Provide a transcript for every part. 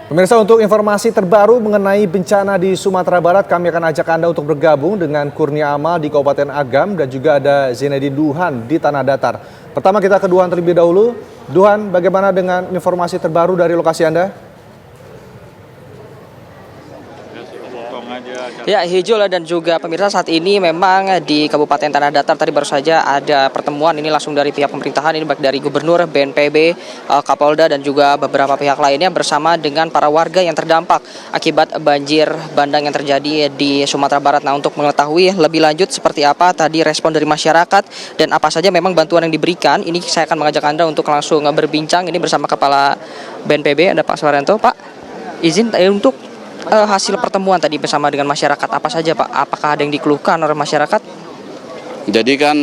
Pemirsa, untuk informasi terbaru mengenai bencana di Sumatera Barat, kami akan ajak Anda untuk bergabung dengan Kurnia Amal di Kabupaten Agam dan juga ada Zenedi Duhan di Tanah Datar. Pertama kita ke Duhan terlebih dahulu. Duhan, bagaimana dengan informasi terbaru dari lokasi Anda? Ya, Hijul dan juga pemirsa, saat ini memang di Kabupaten Tanah Datar tadi baru saja ada pertemuan ini langsung dari pihak pemerintahan, ini baik dari Gubernur, BNPB, Kapolda dan juga beberapa pihak lainnya bersama dengan para warga yang terdampak akibat banjir bandang yang terjadi di Sumatera Barat. Nah, untuk mengetahui lebih lanjut seperti apa tadi respon dari masyarakat dan apa saja memang bantuan yang diberikan, ini saya akan mengajak Anda untuk langsung berbincang ini bersama Kepala BNPB, ada Pak Suharyanto. Pak, izin untuk hasil pertemuan tadi bersama dengan masyarakat apa saja Pak? Apakah ada yang dikeluhkan oleh masyarakat? Jadi kan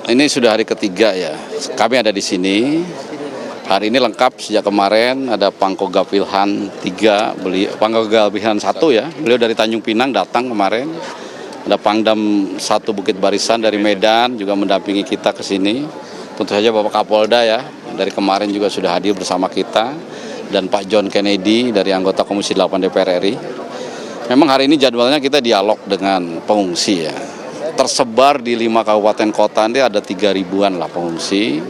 ini sudah hari ketiga ya, kami ada di sini. Hari ini lengkap sejak kemarin ada Pangkogap Wilhan 3, Pangkogap Wilhan 1 ya. Beliau dari Tanjung Pinang datang kemarin. Ada Pangdam 1 Bukit Barisan dari Medan juga mendampingi kita ke sini. Tentu saja Bapak Kapolda ya, dari kemarin juga sudah hadir bersama kita. Dan Pak John Kennedy dari anggota Komisi 8 DPR RI. Memang hari ini jadwalnya kita dialog dengan pengungsi ya. Tersebar di 5 kabupaten kota ini ada 3.000-an lah pengungsi.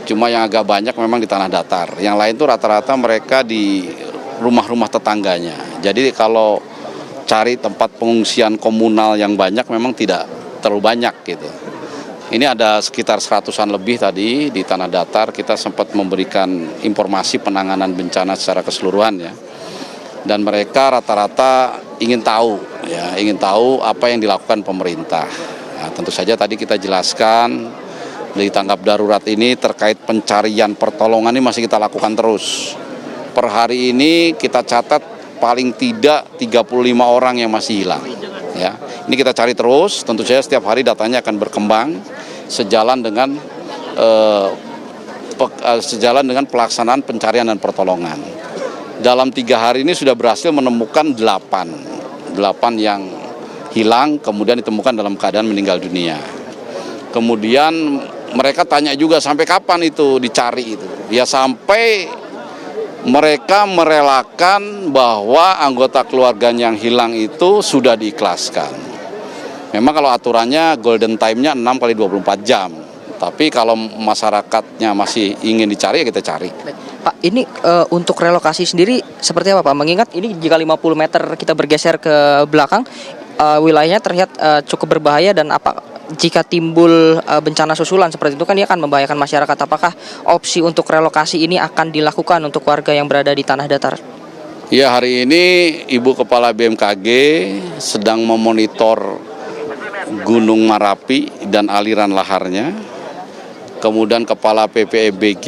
Cuma yang agak banyak memang di Tanah Datar. Yang lain tuh rata-rata mereka di rumah-rumah tetangganya. Jadi kalau cari tempat pengungsian komunal yang banyak memang tidak terlalu banyak gitu. Ini ada sekitar 100-an lebih tadi di Tanah Datar, kita sempat memberikan informasi penanganan bencana secara keseluruhan ya. Dan mereka rata-rata ingin tahu apa yang dilakukan pemerintah. Nah, tentu saja tadi kita jelaskan di tanggap darurat ini terkait pencarian pertolongan ini masih kita lakukan terus. Per hari ini kita catat paling tidak 35 orang yang masih hilang. Ya, ini kita cari terus, tentu saja setiap hari datanya akan berkembang sejalan dengan pelaksanaan pencarian dan pertolongan. Dalam 3 hari ini sudah berhasil menemukan 8 yang hilang, kemudian ditemukan dalam keadaan meninggal dunia. Kemudian mereka tanya juga sampai kapan itu dicari itu. Ya sampai mereka merelakan bahwa anggota keluarganya yang hilang itu sudah diikhlaskan. Memang kalau aturannya golden time-nya 6 kali 24 jam. Tapi kalau masyarakatnya masih ingin dicari ya kita cari. Pak, ini untuk relokasi sendiri seperti apa Pak? Mengingat ini jika 50 meter kita bergeser ke belakang, wilayahnya terlihat cukup berbahaya dan jika timbul bencana susulan seperti itu kan dia akan membahayakan masyarakat. Apakah opsi untuk relokasi ini akan dilakukan untuk warga yang berada di Tanah Datar? Ya, hari ini Ibu Kepala BMKG sedang memonitor Gunung Marapi dan aliran laharnya. Kemudian Kepala PPBG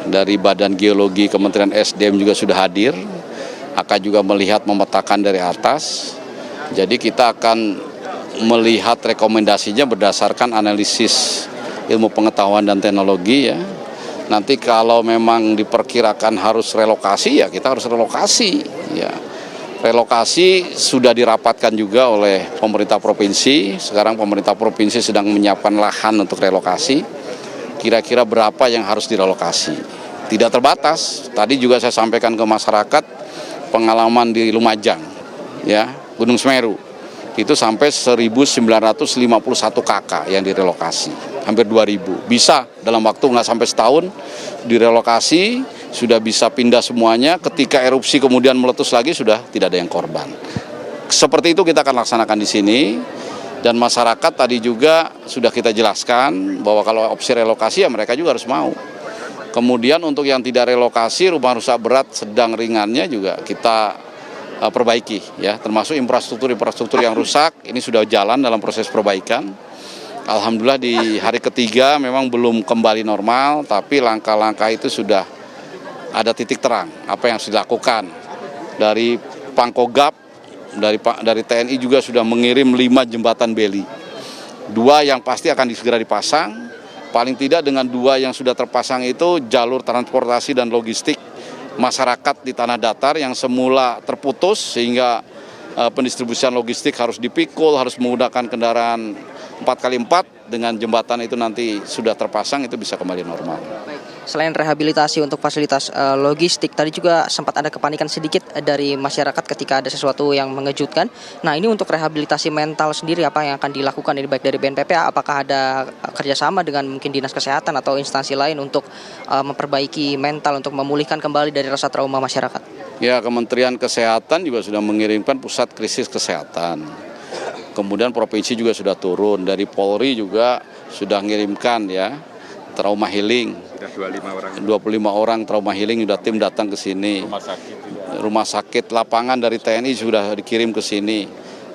dari Badan Geologi Kementerian SDM juga sudah hadir. Akan juga melihat memetakan dari atas. Jadi kita akan melihat rekomendasinya berdasarkan analisis ilmu pengetahuan dan teknologi ya. Nanti kalau memang diperkirakan harus relokasi ya kita harus relokasi ya. Relokasi sudah dirapatkan juga oleh pemerintah provinsi. Sekarang pemerintah provinsi sedang menyiapkan lahan untuk relokasi. Kira-kira berapa yang harus direlokasi? Tidak terbatas. Tadi juga saya sampaikan ke masyarakat pengalaman di Lumajang ya, Gunung Semeru. Itu sampai 1.951 kakak yang direlokasi, hampir 2.000. Bisa dalam waktu nggak sampai setahun direlokasi, sudah bisa pindah semuanya, ketika erupsi kemudian meletus lagi sudah tidak ada yang korban. Seperti itu kita akan laksanakan di sini, dan masyarakat tadi juga sudah kita jelaskan bahwa kalau opsi relokasi ya mereka juga harus mau. Kemudian untuk yang tidak relokasi, rumah rusak berat, sedang, ringannya juga kita perbaiki ya, termasuk infrastruktur yang rusak ini sudah jalan dalam proses perbaikan. Alhamdulillah di hari ketiga memang belum kembali normal, tapi langkah-langkah itu sudah ada titik terang apa yang harus dilakukan. Dari Pangkogap, dari TNI juga sudah mengirim 5 jembatan beli. 2 yang pasti akan segera dipasang, paling tidak dengan 2 yang sudah terpasang itu jalur transportasi dan logistik masyarakat di Tanah Datar yang semula terputus sehingga pendistribusian logistik harus dipikul, harus menggunakan kendaraan 4x4, dengan jembatan itu nanti sudah terpasang itu bisa kembali normal. Selain rehabilitasi untuk fasilitas logistik, tadi juga sempat ada kepanikan sedikit dari masyarakat ketika ada sesuatu yang mengejutkan. Nah, ini untuk rehabilitasi mental sendiri apa yang akan dilakukan ini baik dari BNPB? Apakah ada kerjasama dengan mungkin dinas kesehatan atau instansi lain untuk memperbaiki mental untuk memulihkan kembali dari rasa trauma masyarakat? Ya, Kementerian Kesehatan juga sudah mengirimkan pusat krisis kesehatan. Kemudian provinsi juga sudah turun, dari Polri juga sudah mengirimkan ya trauma healing. 25 orang trauma healing sudah tim datang ke sini. Rumah sakit lapangan dari TNI sudah dikirim ke sini.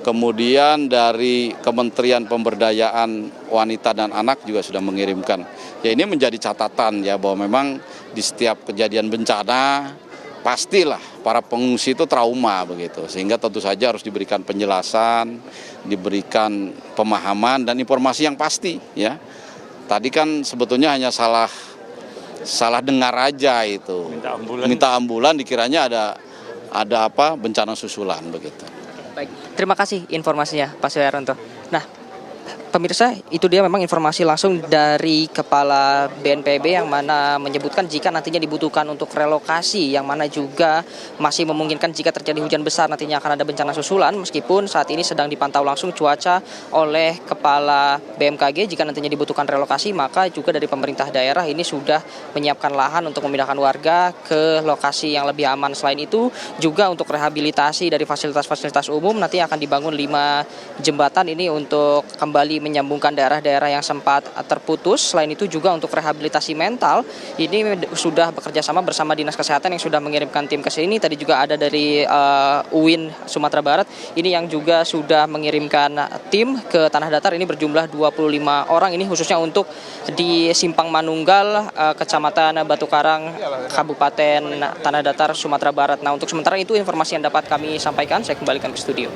Kemudian dari Kementerian Pemberdayaan Wanita dan Anak juga sudah mengirimkan. Ya, ini menjadi catatan ya bahwa memang di setiap kejadian bencana pastilah para pengungsi itu trauma begitu. Sehingga tentu saja harus diberikan penjelasan, diberikan pemahaman dan informasi yang pasti ya. Tadi kan sebetulnya hanya salah dengar aja itu. Minta ambulan dikiranya ada apa bencana susulan begitu. Baik, terima kasih informasinya Pak Suharyanto. Nah, pemirsa, itu dia memang informasi langsung dari Kepala BNPB yang mana menyebutkan jika nantinya dibutuhkan untuk relokasi, yang mana juga masih memungkinkan jika terjadi hujan besar nantinya akan ada bencana susulan, meskipun saat ini sedang dipantau langsung cuaca oleh Kepala BMKG. Jika nantinya dibutuhkan relokasi, maka juga dari pemerintah daerah ini sudah menyiapkan lahan untuk memindahkan warga ke lokasi yang lebih aman. Selain itu, juga untuk rehabilitasi dari fasilitas-fasilitas umum nanti akan dibangun 5 jembatan ini untuk kembali menyambungkan daerah-daerah yang sempat terputus. Selain itu juga untuk rehabilitasi mental, ini sudah bekerja sama bersama Dinas Kesehatan yang sudah mengirimkan tim ke sini. Tadi juga ada dari UIN Sumatera Barat, ini yang juga sudah mengirimkan tim ke Tanah Datar. Ini berjumlah 25 orang, ini khususnya untuk di Simpang Manunggal, Kecamatan Batu Karang, Kabupaten Tanah Datar, Sumatera Barat. Nah, untuk sementara itu informasi yang dapat kami sampaikan, saya kembalikan ke studio.